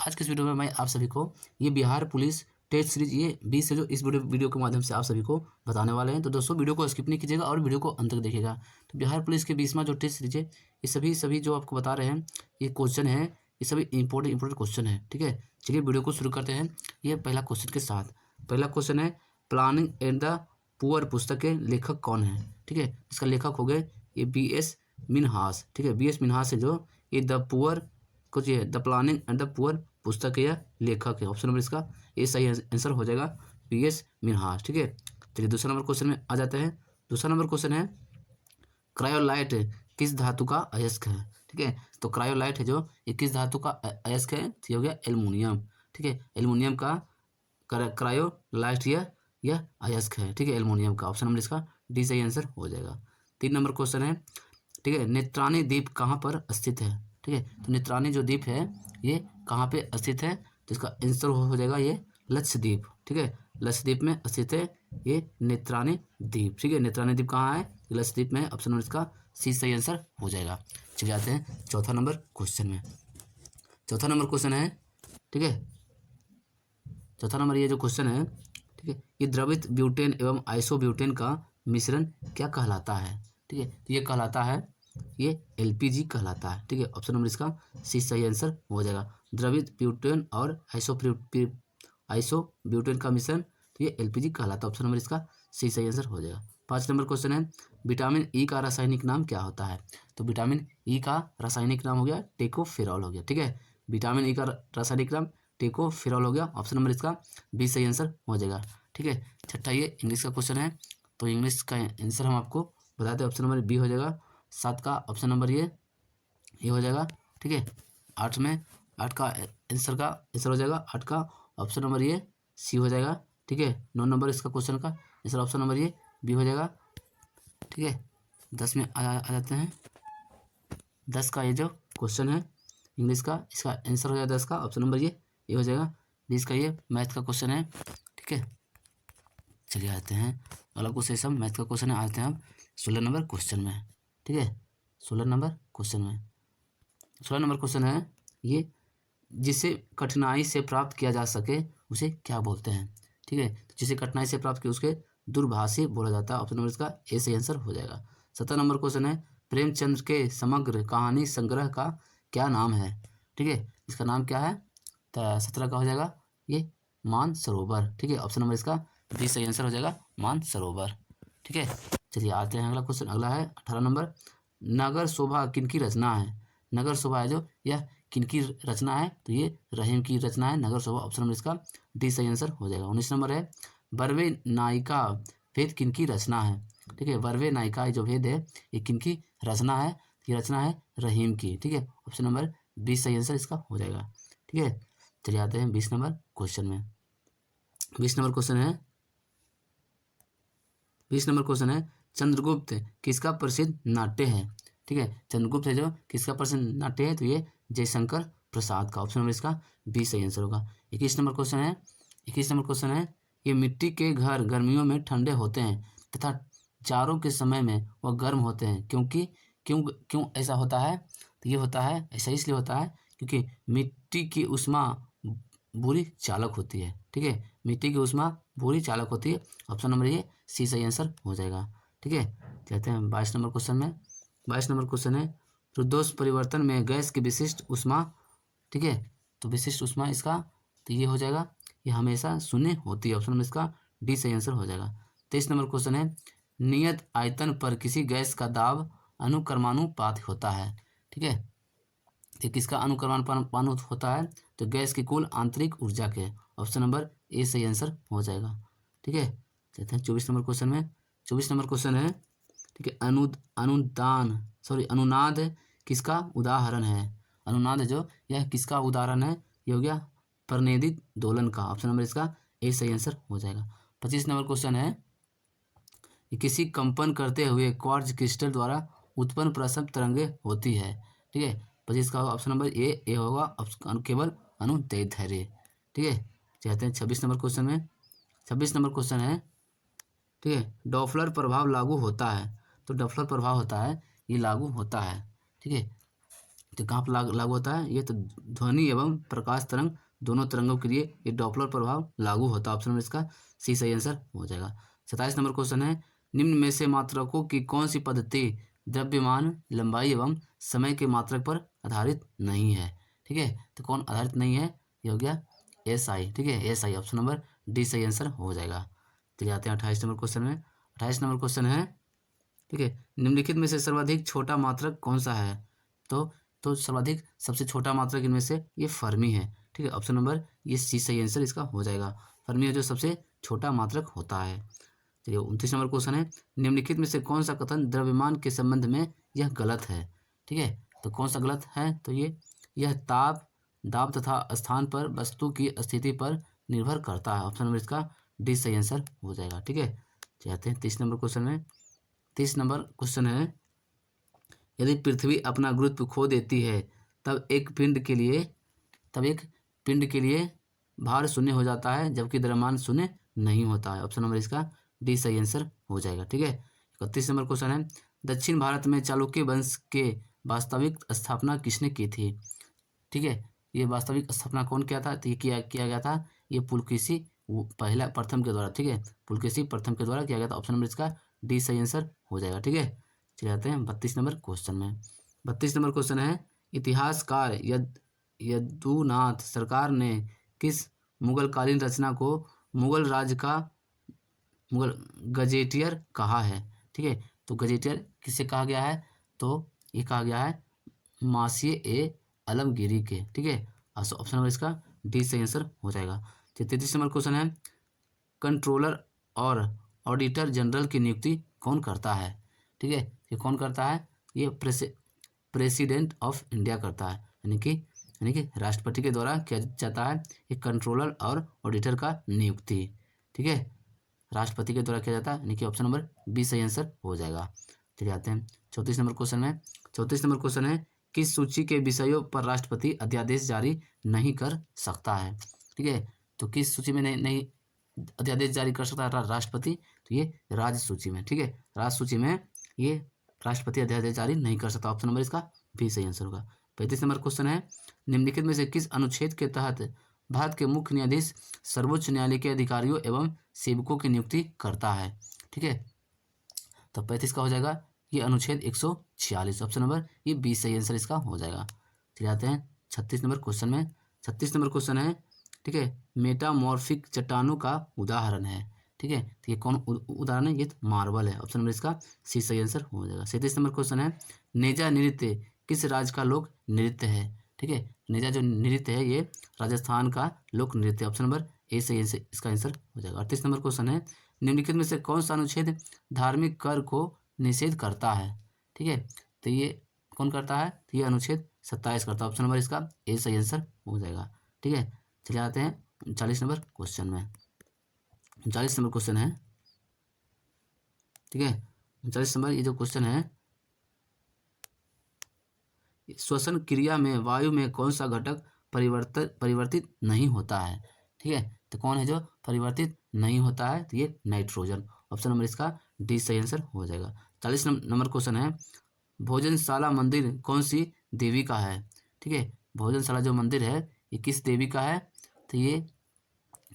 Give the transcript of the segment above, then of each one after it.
आज के इस वीडियो में मैं आप सभी को ये बिहार पुलिस टेस्ट सीरीज ये 20 है जो इस वीडियो के माध्यम से आप सभी को बताने वाले हैं। तो दोस्तों वीडियो को स्किप नहीं कीजिएगा और वीडियो को अंत तक देखिएगा। तो बिहार पुलिस के 20वां जो टेस्ट सीरीज है ये सभी जो आपको बता रहे हैं ये क्वेश्चन है, ये सभी इंपॉर्टेंट क्वेश्चन है। ठीक है, चलिए वीडियो को शुरू करते हैं। ये पहला क्वेश्चन के साथ पहला क्वेश्चन है, प्लानिंग एंड द पुअर पुस्तक के लेखक कौन है। ठीक है, इसका लेखक हो गए ये BS मिन्हास। ठीक है, BS मिन्हास है जो ये द पुअर कुछ ये the planning and the poor पुस्तक के यह लेखक है। ऑप्शन नंबर इसका ये सही आंसर हो जाएगा BS मिन्हास। ठीक है, चलिए दूसरा नंबर क्वेश्चन में आ जाते हैं। दूसरा नंबर क्वेश्चन है, क्रायोलाइट किस धातु का अयस्क है। ठीक है, तो क्रायोलाइट है जो ये किस धातु का अयस्क है, तो ये हो गया एल्युमिनियम। ठीक है, एल्युमिनियम का क्रायोलाइट यह अयस्क है। ठीक है, एल्युमिनियम का। ऑप्शन नंबर इसका डी सही आंसर हो जाएगा। 3 नंबर क्वेश्चन है, ठीक है, नेत्रानी द्वीप कहाँ पर स्थित है। ठीक है, तो नेत्रानी जो द्वीप है ये कहाँ पे स्थित है, तो इसका आंसर हो जाएगा ये लक्षद्वीप। ठीक है, लक्षद्वीप में स्थित है ये नेत्रानी द्वीप। ठीक है, नेत्रानी द्वीप कहाँ है, लक्षद्वीप में। ऑप्शन नंबर इसका सी सही आंसर हो जाएगा। चलिए जाते हैं चौथा नंबर क्वेश्चन में। चौथा नंबर क्वेश्चन है, ठीक है, चौथा नंबर ये जो क्वेश्चन है, ठीक है, ये द्रवित ब्यूटेन एवं आइसोब्यूटेन का मिश्रण क्या कहलाता है। ठीक है, तो ये कहलाता है ये LPG कहलाता है। ठीक है, ऑप्शन नंबर इसका सी सही आंसर हो जाएगा। द्रवित ब्यूटेन और आइसोब्यूटेन का मिश्रण तो ये LPG कहलाता है। ऑप्शन नंबर इसका सी सही आंसर हो जाएगा। 5 नंबर क्वेश्चन है, विटामिन E का रासायनिक नाम क्या होता है। तो विटामिन E का रासायनिक नाम हो गया टेकोफेरॉल हो गया। ठीक है, विटामिन E का रासायनिक नाम टेकोफेरॉल हो गया। ऑप्शन नंबर इसका बी सही आंसर हो जाएगा। ठीक है, छठा ये इंग्लिश का क्वेश्चन है, तो इंग्लिश का आंसर हम आपको बता दें, ऑप्शन नंबर बी हो जाएगा। 7 का ऑप्शन नंबर ये हो जाएगा। ठीक है, 8 का आंसर हो जाएगा। 8 का ऑप्शन नंबर ये सी हो जाएगा। ठीक है, 9 नंबर इसका क्वेश्चन का आंसर ऑप्शन नंबर ये बी हो जाएगा। ठीक है, 10 में आ जाते हैं। 10 का ये जो क्वेश्चन है इंग्लिश का, इसका आंसर हो जाएगा 10 का ऑप्शन नंबर ये हो जाएगा। 20 का ये मैथ का क्वेश्चन है। ठीक है, चलिए आते हैं अगला क्वेश्चन, मैथ का क्वेश्चन है। आते हैं अब 16 नंबर क्वेश्चन में। ठीक है, 16 नंबर क्वेश्चन में 16 नंबर क्वेश्चन है, ये जिसे कठिनाई से प्राप्त किया जा सके उसे क्या बोलते हैं। ठीक है, तो जिसे कठिनाई से प्राप्त किया उसके दूरभाषी बोला जाता है। ऑप्शन नंबर इसका ए सही आंसर हो जाएगा। 17 नंबर क्वेश्चन है, प्रेमचंद्र के समग्र कहानी संग्रह का क्या नाम है। ठीक है, इसका नाम क्या है, तो 17 का हो जाएगा ये मानसरोवर। ठीक है, ऑप्शन नंबर इसका बी सही आंसर हो जाएगा मानसरोवर। ठीक है, चलिए आते हैं अगला क्वेश्चन। अगला है 18 नंबर, नगर शोभा किनकी रचना है। नगर शोभा है जो यह किनकी रचना है, तो ये रहीम की रचना है नगर शोभा। ऑप्शन नंबर इसका डी सही आंसर हो जाएगा। 19 नंबर है, बरवे नायिका भेद किनकी रचना है। ठीक है, बरवे नायिका जो भेद है ये किनकी रचना है, ये रचना है रहीम की। ठीक है, ऑप्शन नंबर 20 सही आंसर इसका हो जाएगा। ठीक है, चलिए आते हैं 20 नंबर क्वेश्चन में। 20 नंबर क्वेश्चन है, 20 नंबर क्वेश्चन है, चंद्रगुप्त किसका प्रसिद्ध नाट्य है। ठीक है, चंद्रगुप्त है जो किसका प्रसिद्ध नाट्य है, तो ये जयशंकर प्रसाद का। ऑप्शन नंबर इसका बी सही आंसर होगा। 21 नंबर क्वेश्चन है, 21 नंबर क्वेश्चन है, ये मिट्टी के घर गर्मियों में ठंडे होते हैं तथा जाड़ों के समय में वह गर्म होते हैं, क्योंकि क्यों ऐसा होता है, तो ये होता है ऐसा इसलिए होता है क्योंकि मिट्टी की ऊष्मा बुरी चालक होती है। ठीक है, मिट्टी की ऊष्मा बुरी चालक होती है। ऑप्शन नंबर ये सी सही आंसर हो जाएगा। ठीक है, कहते हैं 22 नंबर क्वेश्चन में। 22 नंबर क्वेश्चन है, रुद्धोष्म परिवर्तन में गैस की विशिष्ट ऊष्मा। ठीक है, तो विशिष्ट ऊष्मा इसका तो ये हो जाएगा, ये हमेशा शून्य होती है। ऑप्शन नंबर इसका डी सही आंसर हो जाएगा। 23 नंबर क्वेश्चन है, नियत आयतन पर किसी गैस का दाब अनुक्रमानुपात होता है। ठीक है, तो किसका अनुक्रमानुपात होता है, तो गैस की कुल आंतरिक ऊर्जा के। ऑप्शन नंबर ए सही आंसर हो जाएगा। ठीक है, चलते हैं 24 नंबर क्वेश्चन में। 24 नंबर क्वेश्चन है, ठीक है, अनुनाद किसका उदाहरण है। अनुनाद जो यह किसका उदाहरण है, ये हो गया परिनिधित दोलन का। ऑप्शन नंबर इसका ए सही आंसर हो जाएगा। 25 नंबर क्वेश्चन है, किसी कंपन करते हुए क्वार्ट्ज क्रिस्टल द्वारा उत्पन्न प्रसव तरंगे होती है। ठीक है, 25 का ऑप्शन नंबर ए होगा केवल अनुदैर्ध्य। ठीक है, चाहते हैं 26 नंबर क्वेश्चन में। 26 नंबर क्वेश्चन है, ठीक है, डॉपलर प्रभाव लागू होता है, तो डॉपलर प्रभाव होता है ये लागू होता है। ठीक है, तो कहाँ पर लागू होता है? ये तो ध्वनि एवं प्रकाश तरंग दोनों तरंगों के लिए ये डॉपलर प्रभाव लागू होता है। ऑप्शन नंबर इसका सी सही आंसर हो जाएगा। 27 नंबर क्वेश्चन है, निम्न में से मात्रकों की कौन सी पद्धति द्रव्यमान, लंबाई एवं समय के मात्रक पर आधारित नहीं है? ठीक है, तो कौन आधारित नहीं है? ये हो गया एस आई। ठीक है, S I, option number D सही आंसर हो जाएगा। चलिए आते हैं 28 नंबर क्वेश्चन में। 28 नंबर क्वेश्चन है, ठीक है, निम्नलिखित में से सर्वाधिक छोटा मात्रक कौन सा है? तो सर्वाधिक सबसे छोटा मात्रक इनमें से ये फर्मी है। ठीक है, ऑप्शन नंबर ये सी सही आंसर इसका हो जाएगा। फर्मी है जो सबसे छोटा मात्रक होता है। चलिए 29 नंबर क्वेश्चन है, निम्नलिखित में से कौन सा कथन द्रव्यमान के संबंध में यह गलत है? ठीक है, तो कौन सा गलत है? तो यह ताप, दाब तथा स्थान पर वस्तु की स्थिति पर निर्भर करता है। ऑप्शन नंबर इसका डी सही आंसर हो जाएगा। ठीक है, चाहते हैं 30 नंबर क्वेश्चन में। 30 नंबर क्वेश्चन है, यदि पृथ्वी अपना गुरुत्व खो देती है तब एक पिंड के लिए भार शून्य हो जाता है जबकि द्रव्यमान शून्य नहीं होता है। ऑप्शन नंबर इसका डी सही आंसर हो जाएगा। ठीक है, 31 नंबर क्वेश्चन है, दक्षिण भारत में चालुक्य वंश के वास्तविक स्थापना किसने की थी? ठीक है, ये वास्तविक स्थापना कौन किया था? तो ये किया गया था ये पुलकेशी प्रथम के द्वारा। ठीक है, पुलकेशी प्रथम के द्वारा किया गया था। ऑप्शन नंबर इसका डी सही आंसर हो जाएगा। ठीक है, चले जाते हैं 32 नंबर क्वेश्चन में। 32 नंबर क्वेश्चन है, इतिहासकार यदुनाथ सरकार ने किस मुगलकालीन रचना को मुगल गजेटियर कहा है? ठीक है, तो गजेटियर किसे कहा गया है? तो ये कहा गया है मासिए ए आलमगीरी के। ठीक है, ऑप्शन नंबर इसका डी सही आंसर हो जाएगा। 33 नंबर क्वेश्चन है, कंट्रोलर और ऑडिटर जनरल की नियुक्ति कौन करता है? ठीक है, ये कौन करता है? ये प्रेसिडेंट ऑफ इंडिया करता है, यानी कि राष्ट्रपति के द्वारा किया जाता है ये कंट्रोलर और ऑडिटर का नियुक्ति। ठीक है, राष्ट्रपति के द्वारा किया जाता है, यानी कि ऑप्शन नंबर बी सही आंसर हो जाएगा। चलिए आते हैं 34 नंबर क्वेश्चन में। 34 नंबर क्वेश्चन है, किस सूची के विषयों पर राष्ट्रपति अध्यादेश जारी नहीं कर सकता है? ठीक है, तो किस सूची में नहीं अध्यादेश जारी कर सकता है राष्ट्रपति? तो ये राज्य सूची में। ठीक है, राज्य सूची में ये राष्ट्रपति अध्यादेश जारी नहीं कर सकता। ऑप्शन नंबर इसका भी सही आंसर होगा। 35 नंबर क्वेश्चन है, निम्नलिखित में से किस अनुच्छेद के तहत भारत के मुख्य न्यायाधीश सर्वोच्च न्यायालय के अधिकारियों एवं सेवकों की नियुक्ति करता है? ठीक है, तो 35 का हो जाएगा ये अनुच्छेद 146। ऑप्शन नंबर ये 20 सही आंसर इसका हो जाएगा। चले जाते हैं 36 नंबर क्वेश्चन में। 36 नंबर क्वेश्चन है, ठीक है, मेटामॉर्फिक चट्टानों का उदाहरण है। ठीक है, तो ये कौन उदाहरण है? ये मार्बल है। ऑप्शन नंबर इसका सी सही आंसर हो जाएगा। 37 नंबर क्वेश्चन है, नेजा नृत्य किस राज्य का लोक नृत्य है? ठीक है, नेजा जो नृत्य है ये राजस्थान का लोक नृत्य। ऑप्शन नंबर ए सही आंसर इसका आंसर हो जाएगा। 38 नंबर क्वेश्चन है, निम्नलिखित में से कौन सा अनुच्छेद धार्मिक कर को निषेध करता है? ठीक है, तो ये कौन करता है? तो ये अनुच्छेद 27 करता है। ऑप्शन नंबर इसका ए सही आंसर हो जाएगा। ठीक है, चले आते हैं 40 नंबर क्वेश्चन में। 40 नंबर क्वेश्चन है, ठीक है, 40 नंबर ये जो क्वेश्चन है, श्वसन क्रिया में वायु में कौन सा घटक परिवर्तित नहीं होता है? ठीक है, तो कौन है जो परिवर्तित नहीं होता है? तो ये नाइट्रोजन। ऑप्शन नंबर इसका डी सही आंसर हो जाएगा। 40 नंबर क्वेश्चन है, भोजनशाला मंदिर कौन सी देवी का है? ठीक है, भोजनशाला जो मंदिर है ये किस देवी का है? तो ये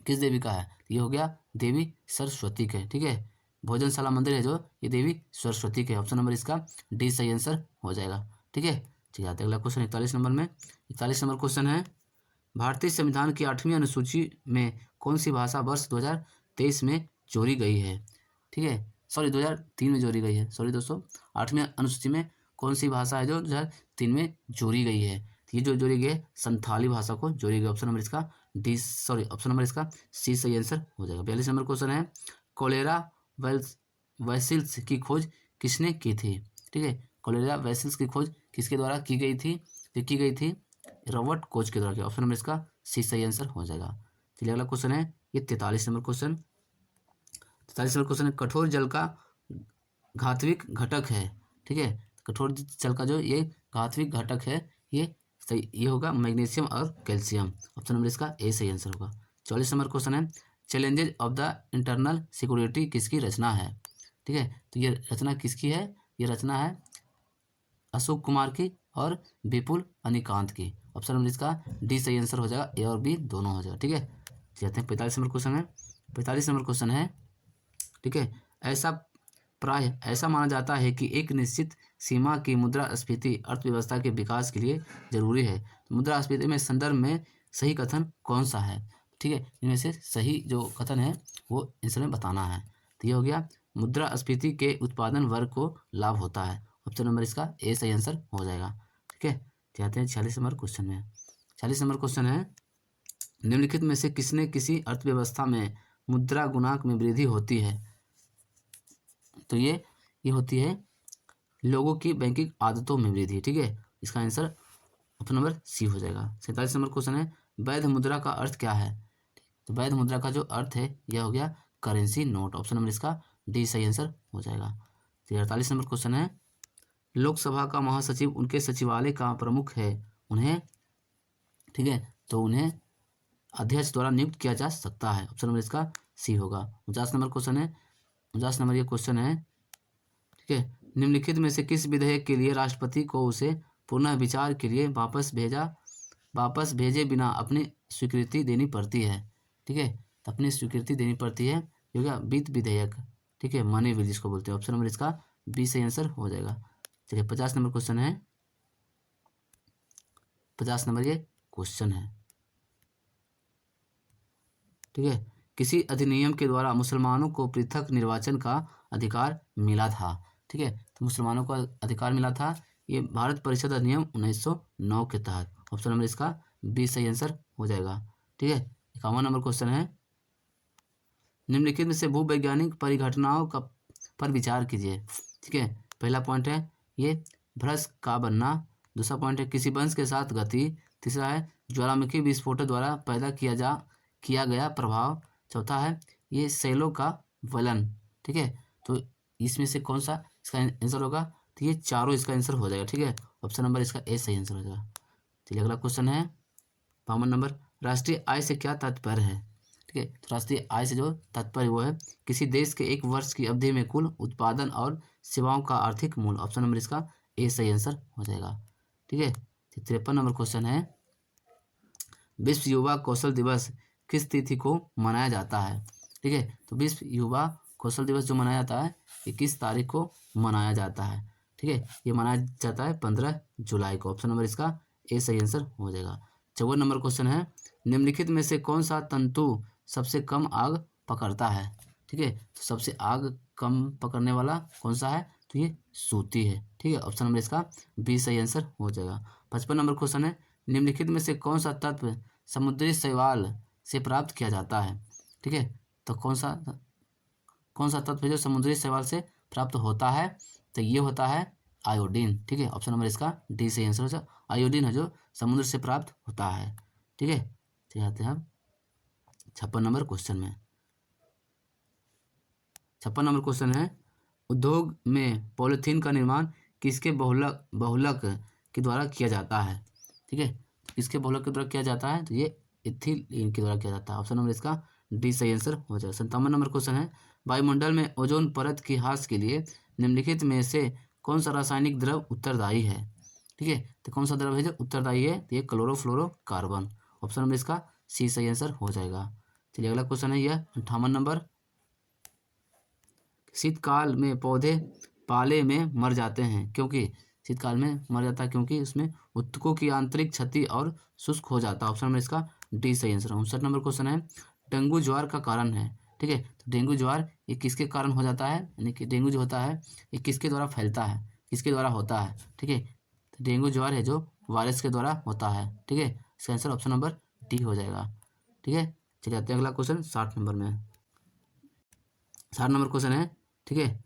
किस देवी का है? ये हो गया देवी सरस्वती का। ठीक है, भोजनशाला मंदिर है जो ये देवी सरस्वती के। ऑप्शन नंबर इसका डी सही आंसर हो जाएगा। ठीक है, ठीक है, अगला क्वेश्चन 41 नंबर में। 41 नंबर क्वेश्चन है, भारतीय संविधान की 8वीं अनुसूची में कौन सी भाषा वर्ष 2023 में जोड़ी गई है? ठीक है, सॉरी 2003 में जोड़ी गई है। सॉरी दोस्तों, 8वीं अनुसूची में कौन सी भाषा है जो 2003 में जोड़ी गई है? ये जो जोड़ी गई है संथाली भाषा को जोड़ी गई। ऑप्शन नंबर इसका ऑप्शन नंबर इसका सी सही आंसर हो जाएगा। 42 नंबर क्वेश्चन है, कोलेरा वैसिल्स की खोज किसने की थी? ठीक है, कोलेरा वैसिल्स की खोज किसके द्वारा की गई थी? की गई थी रॉबर्ट कोच के द्वारा। ऑप्शन नंबर इसका सी सही आंसर हो जाएगा। चलिए अगला क्वेश्चन है ये 43 नंबर क्वेश्चन। 43 नंबर क्वेश्चन है, कठोर जल का घातविक घटक है। ठीक है, कठोर जल का जो ये घातविक घटक है ये सही ये होगा मैग्नीशियम और कैल्शियम। ऑप्शन नंबर इसका ए सही आंसर होगा। 44 नंबर क्वेश्चन है, challenges of the internal security किसकी रचना है? ठीक है, तो ये रचना किसकी है? ये रचना है अशोक कुमार की और विपुल अनिकांत की। ऑप्शन नंबर इसका डी सही आंसर हो जाएगा, ए और बी दोनों हो जाएगा। ठीक है, चलते हैं 45 नंबर क्वेश्चन है। 45 नंबर क्वेश्चन है, ठीक है, प्राय ऐसा माना जाता है कि एक निश्चित सीमा की मुद्रास्फीति अर्थव्यवस्था के विकास के लिए जरूरी है। मुद्रास्फीति में संदर्भ में सही कथन कौन सा है? ठीक है, इनमें से सही जो कथन है वो आंसर में बताना है। तो ये हो गया, मुद्रास्फीति के उत्पादन वर्ग को लाभ होता है। ऑप्शन नंबर इसका ए सही आंसर हो जाएगा। ठीक है, जाते हैं 46 नंबर क्वेश्चन में। 46 नंबर क्वेश्चन है, निम्नलिखित में से किसने किसी अर्थव्यवस्था में मुद्रा गुणांक में वृद्धि होती है? तो ये होती है लोगों की बैंकिंग आदतों में वृद्धि। ठीक है, इसका आंसर ऑप्शन नंबर सी हो जाएगा। 47 नंबर क्वेश्चन है, वैध मुद्रा का अर्थ क्या है? तो वैध मुद्रा का जो अर्थ है यह हो गया करेंसी नोट। ऑप्शन नंबर इसका डी सही आंसर हो जाएगा। तो 48 नंबर क्वेश्चन है, लोकसभा का महासचिव उनके सचिवालय का प्रमुख है, उन्हें, ठीक है, तो उन्हें अध्यक्ष द्वारा नियुक्त किया जा सकता है। ऑप्शन नंबर इसका सी होगा। 49 नंबर क्वेश्चन है, 49 नंबर ये क्वेश्चन है, ठीक है, निम्नलिखित में से किस विधेयक के लिए राष्ट्रपति को उसे पुनः विचार के लिए वापस भेजे बिना अपनी स्वीकृति देनी पड़ती है? ठीक है, तो अपनी स्वीकृति देनी पड़ती है, ये हो गया वित्त विधेयक। ठीक है, मनी बिल जिसको बोलते हैं। ऑप्शन नंबर इसका बी सही आंसर हो जाएगा। चलिए 50 नंबर क्वेश्चन है, 50 नंबर ये क्वेश्चन है, ठीक है, किसी अधिनियम के द्वारा मुसलमानों को पृथक निर्वाचन का अधिकार मिला था? ठीक है, तो मुसलमानों को अधिकार मिला था, ये भारत परिषद अधिनियम 1909 के तहत। ऑप्शन नंबर इसका बी सही आंसर हो जाएगा। ठीक है, 51 नंबर क्वेश्चन है, निम्नलिखित में से भूवैज्ञानिक परिघटनाओं का पर विचार कीजिए। ठीक है, पहला पॉइंट है ये भ्रश का बनना, दूसरा पॉइंट है किसी वंश के साथ गति, तीसरा है ज्वालामुखी विस्फोटों द्वारा पैदा किया गया प्रभाव, चौथा है ये सेलों का वलन। ठीक है, तो इसमें से कौन सा इसका आंसर होगा? तो ये चारों इसका आंसर हो जाएगा। ठीक है, ऑप्शन नंबर इसका ए सही आंसर हो जाएगा। चलिए अगला क्वेश्चन है 52 नंबर, राष्ट्रीय आय से क्या तात्पर्य है? ठीक है, तो राष्ट्रीय आय से जो तात्पर्य वो है किसी देश के एक वर्ष की अवधि में कुल उत्पादन और सेवाओं का आर्थिक मूल्य। ऑप्शन नंबर इसका ए सही आंसर हो जाएगा। ठीक है, 53 नंबर क्वेश्चन है, विश्व युवा कौशल दिवस किस तिथि को मनाया जाता है? ठीक है, तो विश्व युवा कौशल दिवस जो मनाया जाता है ये किस तारीख को मनाया जाता है? ठीक है, ये मनाया जाता है 15 जुलाई को। ऑप्शन नंबर इसका ए सही आंसर हो जाएगा। 54 नंबर क्वेश्चन है, निम्नलिखित में से कौन सा तंतु सबसे कम आग पकड़ता है? ठीक है, तो सबसे आग कम पकड़ने वाला कौन सा है? तो ये सूती है। ठीक है, ऑप्शन नंबर इसका बी सही आंसर हो जाएगा। 55 नंबर क्वेश्चन है, निम्नलिखित में से कौन सा तत्व समुद्री शैवाल से प्राप्त किया जाता है? ठीक है, तो कौन सा तत्व है जो समुद्री शैवाल से प्राप्त होता है? तो ये होता है आयोडीन। ठीक है, ऑप्शन नंबर इसका डी से आंसर हो जाएगा। आयोडीन है जो समुद्र से प्राप्त होता है। ठीक है, चलिए आते हैं हम 56 नंबर क्वेश्चन में। 56 नंबर क्वेश्चन है, उद्योग में पॉलीथीन का निर्माण किसके बहुलक के द्वारा किया जाता है? ठीक है, किसके बहुलक के द्वारा किया जाता है? तो ये इथिलीन के द्वारा किया जाता है। ऑप्शन नंबर इसका डी सही आंसर हो जाएगा। 57 नंबर क्वेश्चन है, वायुमंडल में ओजोन परत की ह्रास के लिए निम्नलिखित में से कौन सा रासायनिक द्रव उत्तरदायी है? ठीक है, तो कौन सा द्रव है जो उत्तरदायी है? तो ये क्लोरोफ्लोरोकार्बन। ऑप्शन नंबर इसका सी सही आंसर हो जाएगा। चलिए अगला क्वेश्चन है यह 58 नंबर, शीतकाल में पौधे पाले में मर जाते हैं क्योंकि, शीतकाल में मर जाता है क्योंकि उसमें उत्तकों की आंतरिक क्षति और शुष्क हो जाता है। ऑप्शन नंबर इसका डी सही आंसर। 59 नंबर क्वेश्चन है, डेंगू ज्वार का कारण है। ठीक है, तो डेंगू ज्वार ये किसके कारण हो जाता है? यानी कि डेंगू जो होता है ये किसके द्वारा फैलता है, किसके द्वारा होता है? ठीक है, तो डेंगू ज्वार है जो वायरस के द्वारा होता है। ठीक है, इसका आंसर ऑप्शन नंबर डी हो जाएगा। ठीक है, चलिए आते हैं अगला क्वेश्चन 60 नंबर में। 60 नंबर क्वेश्चन है, ठीक है,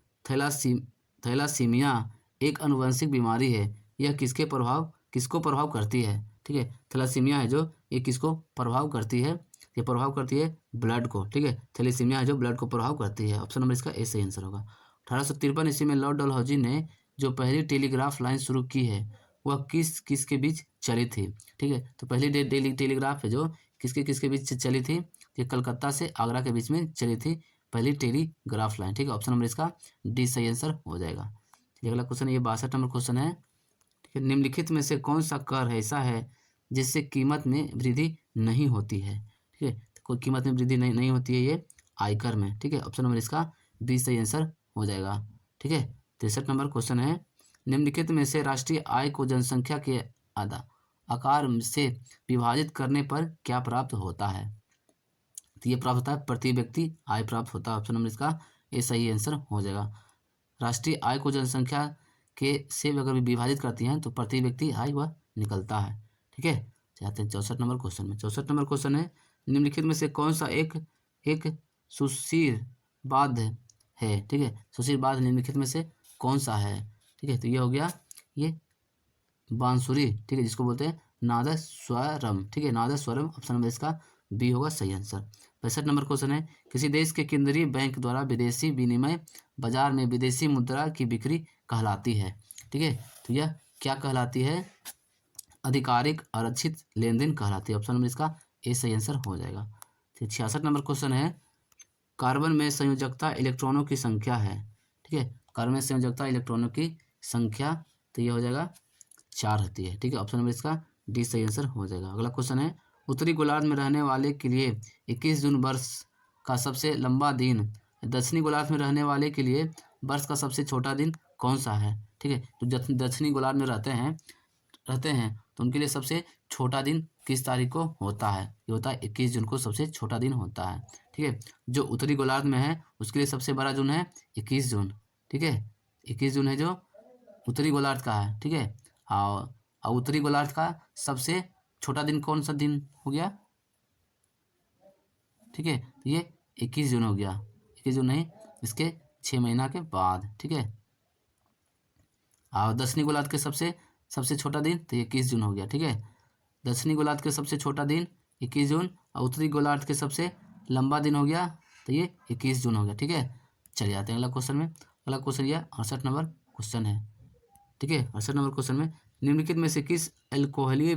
थैलासीमिया एक आनुवंशिक बीमारी है, यह किसको प्रभाव करती है? ठीक है, थैलासीमिया है जो ये किसको प्रभाव करती है? ये प्रभाव करती है ब्लड को। ठीक है, थैलेसीमिया है जो ब्लड को प्रभाव करती है। ऑप्शन नंबर इसका ए सही आंसर होगा। 1853 ईस्वी में लॉर्ड डलहौजी ने जो पहली टेलीग्राफ लाइन शुरू की है वह किसके बीच चली थी? ठीक है, तो पहली टेलीग्राफ है जो किसके बीच चली थी? ये कलकत्ता से आगरा के बीच में चली थी पहली टेलीग्राफ लाइन। ठीक है, ऑप्शन नंबर इसका डी सही आंसर हो जाएगा। चलिए अगला क्वेश्चन, ये 62 नंबर क्वेश्चन है। ठीक है। निम्नलिखित में से कौन सा कर ऐसा है जिससे कीमत में वृद्धि नहीं होती है? ठीक है, तो कोई कीमत में वृद्धि नहीं होती है ये आयकर में। ठीक है, ऑप्शन नंबर इसका बी सही आंसर हो जाएगा। ठीक है, 63 नंबर क्वेश्चन है, निम्नलिखित में से राष्ट्रीय आय को जनसंख्या के आधा आकार से विभाजित करने पर क्या प्राप्त होता है? तो ये प्राप्त होता है प्रति व्यक्ति आय प्राप्त होता है। ऑप्शन नंबर इसका ये सही आंसर हो जाएगा। राष्ट्रीय आय को जनसंख्या के से अगर विभाजित करती हैं तो प्रति व्यक्ति आय वह निकलता है। ठीक है, चाहते हैं 64 नंबर क्वेश्चन में। 64 नंबर क्वेश्चन है, निम्नलिखित में से कौन सा एक सुशीरवाद है? ठीक है, सुशीरवाद निम्नलिखित में से कौन सा है? ठीक है, तो ये हो गया ये बांसुरी। ठीक है, जिसको बोलते हैं नादस्वरम। ठीक है, नादस्वरम ऑप्शन नंबर इसका बी होगा सही आंसर। 65 नंबर क्वेश्चन है, किसी देश के केंद्रीय बैंक द्वारा विदेशी विनिमय बाजार में विदेशी मुद्रा की बिक्री कहलाती है? ठीक है, तो यह क्या कहलाती है? आधिकारिक आरक्षित लेन देन कहलाती है। ऑप्शन नंबर इसका ए सही आंसर हो जाएगा। 66 नंबर क्वेश्चन है, कार्बन में संयोजकता इलेक्ट्रॉनों की संख्या है। ठीक है, कार्बन में संयोजकता इलेक्ट्रॉनों की संख्या तो ये हो जाएगा 4 होती है। ठीक है, ऑप्शन नंबर इसका डी सही आंसर हो जाएगा। अगला क्वेश्चन है, उत्तरी गोलार्ध में रहने वाले के लिए 21 जून वर्ष का सबसे लंबा दिन, दक्षिणी गोलार्ध में रहने वाले के लिए वर्ष का सबसे छोटा दिन कौन सा है? ठीक है, तो दक्षिणी गोलार्ध में रहते हैं तो उनके लिए सबसे छोटा दिन किस तारीख को होता है? ये होता है 21 जून को सबसे छोटा दिन होता है। ठीक है, जो उत्तरी गोलार्ध में है उसके लिए सबसे बड़ा जून है 21 जून। ठीक है, 21 जून है जो उत्तरी गोलार्ध का है। ठीक है, और उत्तरी गोलार्ध का सबसे छोटा दिन कौन सा दिन हो गया? ठीक है, तो ये 21 जून हो गया। 21 जून नहीं, इसके 6 महीना के बाद। ठीक है, और दक्षिणी गोलार्ध के सबसे छोटा दिन तो 21 जून हो गया। ठीक है, दक्षिणी गोलार्ध के सबसे छोटा दिन 21 जून और उत्तरी गोलार्ध के सबसे लंबा दिन हो गया तो ये 21 जून हो गया। ठीक है, चलिए आते हैं अगला क्वेश्चन में। अगला क्वेश्चन यह 68 नंबर क्वेश्चन है। ठीक है, 68 नंबर क्वेश्चन में, निम्नलिखित में से किस अल्कोहलीय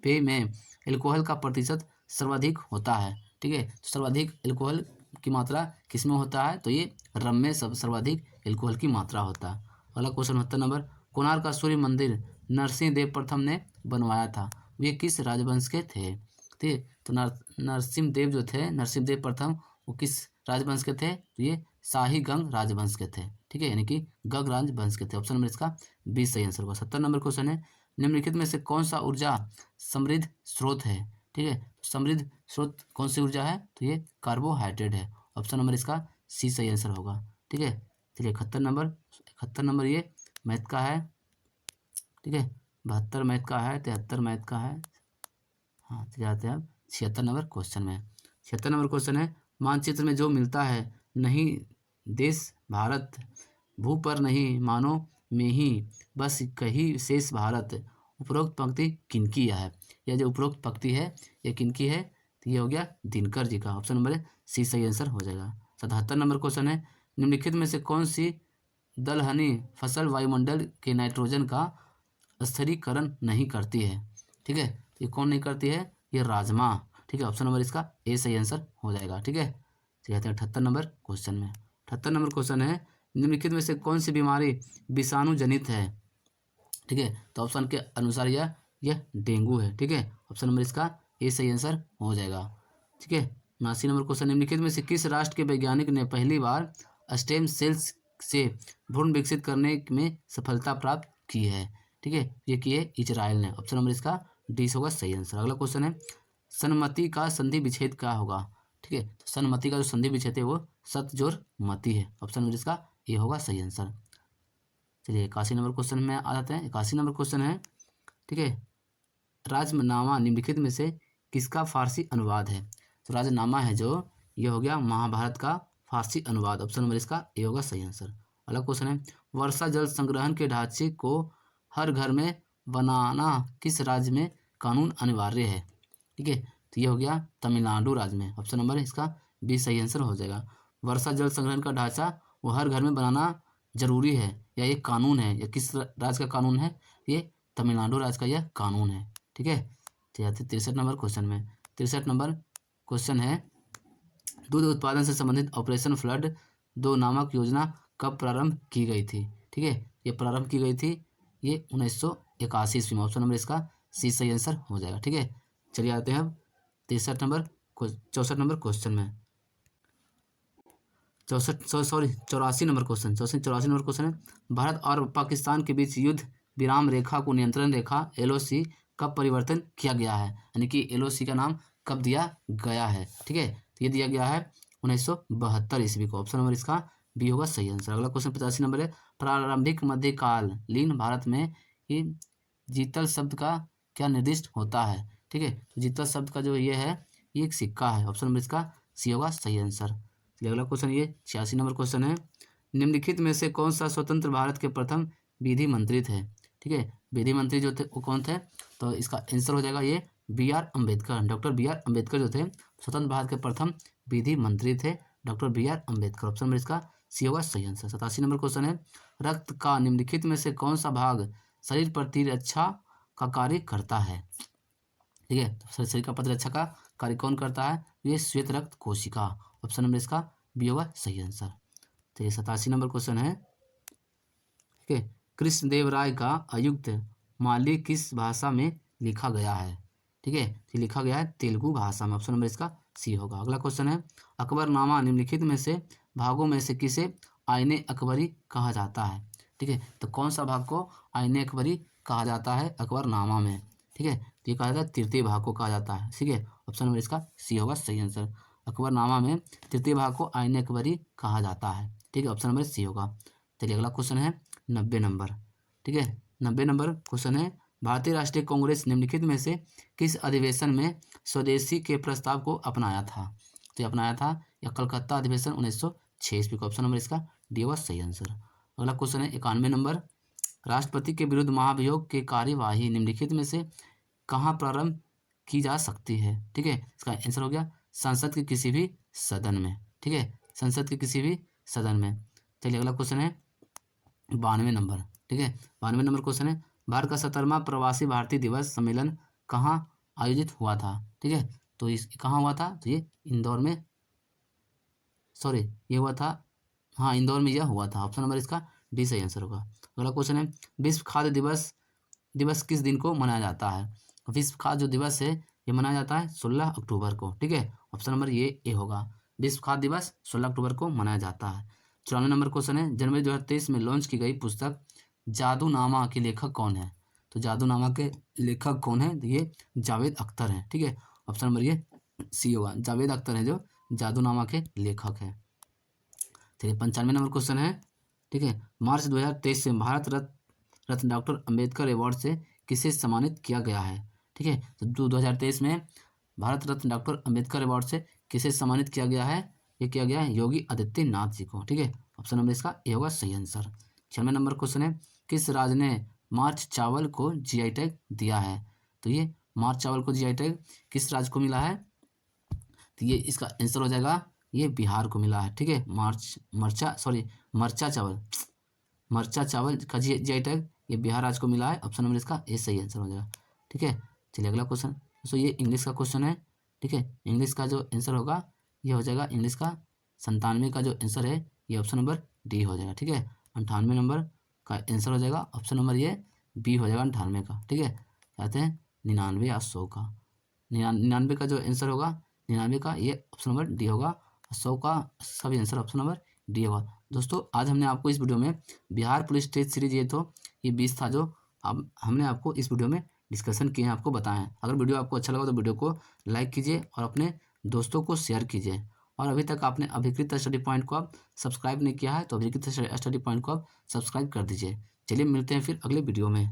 पेय में एल्कोहल का प्रतिशत सर्वाधिक होता है? ठीक है, तो सर्वाधिक एल्कोहल की मात्रा किसमें होता है? तो ये रम में सर्वाधिक एल्कोहल की मात्रा होता है। अगला क्वेश्चन 69 नंबर, कोणार्क का सूर्य मंदिर नरसिंह देव प्रथम ने बनवाया था, वे किस राजवंश के थे? ठीक है, तो नरसिंह देव जो थे, नरसिंह देव प्रथम, वो किस राजवंश के थे? तो ये शाही गंग राजवंश के थे। ठीक है, यानी कि गंग राजवंश के थे। ऑप्शन नंबर इसका 20 सही आंसर होगा। 70 नंबर क्वेश्चन है, निम्नलिखित में से कौन सा ऊर्जा समृद्ध स्रोत है? ठीक है, तो समृद्ध स्रोत कौन सी ऊर्जा है? तो ये कार्बोहाइड्रेट है। ऑप्शन नंबर इसका सी सही आंसर होगा। ठीक है, चलिए 71 नंबर ये मैथ का है। ठीक है, 72 मैथ का है, 73 मैथ का है। हाँ, तो जाते हैं अब 76 नंबर क्वेश्चन में। 76 नंबर क्वेश्चन है, मानचित्र में जो मिलता है नहीं देश भारत, भू पर नहीं मानो में ही बस कही शेष भारत, उपरोक्त पंक्ति किनकी है? यह जो उपरोक्त पंक्ति है ये किनकी है? तो ये हो गया दिनकर जी का। ऑप्शन नंबर सी सही आंसर हो जाएगा। 77 नंबर क्वेश्चन है, निम्नलिखित में से कौन सी दलहनी फसल वायुमंडल के नाइट्रोजन का स्थिरीकरण नहीं करती है? ठीक है, ये कौन नहीं करती है? ये राजमा। ठीक है, ऑप्शन नंबर इसका ए सही आंसर हो जाएगा। ठीक है, चलिए 78 नंबर क्वेश्चन में। 78 नंबर क्वेश्चन है, निम्नलिखित में से कौन सी बीमारी विषाणु जनित है? ठीक है, तो ऑप्शन के अनुसार यह डेंगू है। ठीक है, ऑप्शन नंबर इसका ए सही आंसर हो जाएगा। ठीक है, 79 नंबर क्वेश्चन, निम्नलिखित में से किस राष्ट्र के वैज्ञानिक ने पहली बार स्टेम सेल्स से भ्रूण विकसित करने में सफलता प्राप्त की है? ठीक है, ये की है इजराइल ने। ऑप्शन नंबर इसका डी होगा सही आंसर। अगला क्वेश्चन है, सन्मति का संधि विच्छेद क्या होगा? ठीक है, तो सन्मति का जो संधि विच्छेद है वो सत जोर मति है। ऑप्शन नंबर इसका ए होगा सही आंसर। चलिए 81 नंबर क्वेश्चन में आ जाते हैं। 81 नंबर क्वेश्चन है, ठीक है, राजनामा निम्नलिखित में से किसका फारसी अनुवाद है? तो राजनामा है जो ये हो गया महाभारत का फारसी अनुवाद। ऑप्शन नंबर इसका ए होगा सही आंसर। अगला क्वेश्चन है, वर्षा जल संग्रहण के ढांचे को हर घर में बनाना किस राज्य में कानून अनिवार्य है? ठीक है, तो ये हो गया तमिलनाडु राज्य में। ऑप्शन नंबर इसका बी सही आंसर हो जाएगा। वर्षा जल संग्रहण का ढांचा वो हर घर में बनाना जरूरी है या ये कानून है, या किस राज्य का कानून है? ये तमिलनाडु राज्य का यह कानून है। ठीक है, चलिए 63 नंबर क्वेश्चन में। 63 नंबर क्वेश्चन है, दूध उत्पादन से संबंधित ऑपरेशन फ्लड 2 नामक योजना कब प्रारंभ की गई थी? ठीक है, ये प्रारंभ की गई थी ये 1981 ईस्वी में। ऑप्शन नंबर इसका सी सही आंसर हो जाएगा। ठीक है, चलिए आते हैं अब 64 नंबर क्वेश्चन में। 84 नंबर क्वेश्चन, 84 नंबर क्वेश्चन है, भारत और पाकिस्तान के बीच युद्ध विराम रेखा को नियंत्रण रेखा LOC कब परिवर्तन किया गया है, यानी कि LOC का नाम कब दिया गया है। ठीक है, तो ये दिया गया है 1972 ईस्वी को। ऑप्शन नंबर इसका बी होगा सही आंसर। अगला क्वेश्चन 85 नंबर है, प्रारंभिक मध्यकालीन भारत में ये जीतल शब्द का क्या निर्दिष्ट होता है। ठीक है, तो जीतल शब्द का जो ये है ये एक सिक्का है। ऑप्शन नंबर इसका सी होगा सही आंसर। चलिए अगला क्वेश्चन, ये 86 नंबर क्वेश्चन है, निम्नलिखित में से कौन सा स्वतंत्र भारत के प्रथम विधि मंत्री थे। ठीक है, विधि मंत्री जो थे वो कौन थे, तो इसका आंसर हो जाएगा ये BR Ambedkar. Doctor BR Ambedkar जो थे स्वतंत्र भारत के प्रथम विधि मंत्री थे, doctor BR Ambedkar. Option number इसका सी होगा सही आंसर। 87 नंबर क्वेश्चन है, रक्त का निम्नलिखित में से कौन सा भाग शरीर प्रतिरक्षा का कार्य करता है। ठीक है, तो शरीर का प्रतिरक्षा का कार्य कौन करता है, ये श्वेत रक्त कोशिका। ऑप्शन नंबर इसका बी होगा सही आंसर। तो ये 87 नंबर क्वेश्चन है। ठीक है, कृष्णदेवराय का अयुक्त माली किस भाषा में लिखा गया है। ठीक है, ये लिखा गया है तेलुगु भाषा में। ऑप्शन नंबर इसका सी होगा। अगला क्वेश्चन है, अकबरनामा निम्नलिखित में से भागों में से किसे आईने अकबरी कहा जाता है। ठीक है, तो कौन सा भाग को आईने अकबरी कहा जाता है अकबरनामा में। ठीक है, तो ये कहा जाता है तृतीय भाग को कहा जाता है। ठीक है, ऑप्शन नंबर इसका सी होगा सही आंसर। अकबरनामा में तृतीय भाग को आईने अकबरी कहा जाता है। ठीक है, ऑप्शन नंबर सी होगा। चलिए अगला क्वेश्चन है 90 नंबर। ठीक है, 90 नंबर क्वेश्चन है, भारतीय राष्ट्रीय कांग्रेस निम्नलिखित में से किस अधिवेशन में स्वदेशी के प्रस्ताव को अपनाया था। तो ये अपनाया था या कलकत्ता अधिवेशन 1906 ईस्वी को। ऑप्शन नंबर इसका डी होगा सही आंसर। अगला क्वेश्चन है 91 नंबर, राष्ट्रपति के विरुद्ध महाभियोग की कार्यवाही निम्नलिखित में से कहाँ प्रारंभ की जा सकती है। ठीक है, इसका आंसर हो गया संसद के किसी भी सदन में। ठीक है, संसद के किसी भी सदन में। चलिए अगला क्वेश्चन है 92 नंबर। ठीक है, 92 नंबर क्वेश्चन है, भारत का 70वां प्रवासी भारतीय दिवस सम्मेलन कहाँ आयोजित हुआ था। ठीक है, तो इस कहाँ हुआ था, तो ये इंदौर में, सॉरी ये हुआ था, हाँ इंदौर में यह हुआ था। ऑप्शन नंबर इसका डी सही आंसर होगा। अगला क्वेश्चन है, विश्व खाद्य दिवस दिवस किस दिन को मनाया जाता है। विश्व खाद्य जो दिवस है ये मनाया जाता है 16 अक्टूबर को। ठीक है, ऑप्शन नंबर ये ए होगा, विश्व खाद्य दिवस 16 अक्टूबर को मनाया जाता है। 94 नंबर क्वेश्चन है, जनवरी 2023 में लॉन्च की गई पुस्तक जादूनामा के लेखक कौन है। तो जादूनामा के लेखक कौन है, तो ये जावेद अख्तर हैं। ठीक है, ऑप्शन नंबर ये सी होगा, जावेद अख्तर है जो जादूनामा के लेखक है। चलिए 95 नंबर क्वेश्चन है। ठीक है, मार्च 2023 से भारत रत्न डॉक्टर अंबेडकर अवार्ड से किसे सम्मानित किया गया है। ठीक है, तो 2023 में भारत रत्न डॉक्टर अंबेडकर अवार्ड से किसे सम्मानित किया गया है, ये किया गया है योगी आदित्यनाथ जी को। ठीक है, ऑप्शन नंबर इसका ए होगा सही आंसर। 96 नंबर क्वेश्चन है, किस राज्य ने मार्च चावल को GI टैग दिया है। तो ये मार्च चावल को GI टैग किस राज्य को मिला है, तो ये इसका आंसर हो जाएगा ये बिहार को मिला है। ठीक है, मरचा चावल का GI टैग ये बिहार राज्य को मिला है। ऑप्शन नंबर इसका ए सही आंसर हो जाएगा। ठीक है, चलिए अगला क्वेश्चन, दोस्तों ये इंग्लिश का क्वेश्चन है। ठीक है, इंग्लिश का जो आंसर होगा ये हो जाएगा इंग्लिश का 97 का जो आंसर है ये ऑप्शन नंबर डी हो जाएगा। ठीक है, 98 नंबर का आंसर हो जाएगा ऑप्शन नंबर ये बी हो जाएगा 98 का। ठीक है, कहते हैं 99 या 100 का, 99 का जो आंसर होगा 99 का ये ऑप्शन नंबर डी होगा, 100 का सभी आंसर ऑप्शन नंबर डी होगा। दोस्तों आज हमने आपको इस वीडियो में बिहार पुलिस टेस्ट सीरीज ये 20 था जो अब हमने आपको इस वीडियो में डिस्कशन किए हैं, आपको बताएं। अगर वीडियो आपको अच्छा लगा तो वीडियो को लाइक कीजिए और अपने दोस्तों को शेयर कीजिए। और अभी तक आपने अभिकृत स्टडी पॉइंट को आप सब्सक्राइब नहीं किया है तो अभिकृत स्टडी पॉइंट को आप सब्सक्राइब कर दीजिए। चलिए मिलते हैं फिर अगले वीडियो में।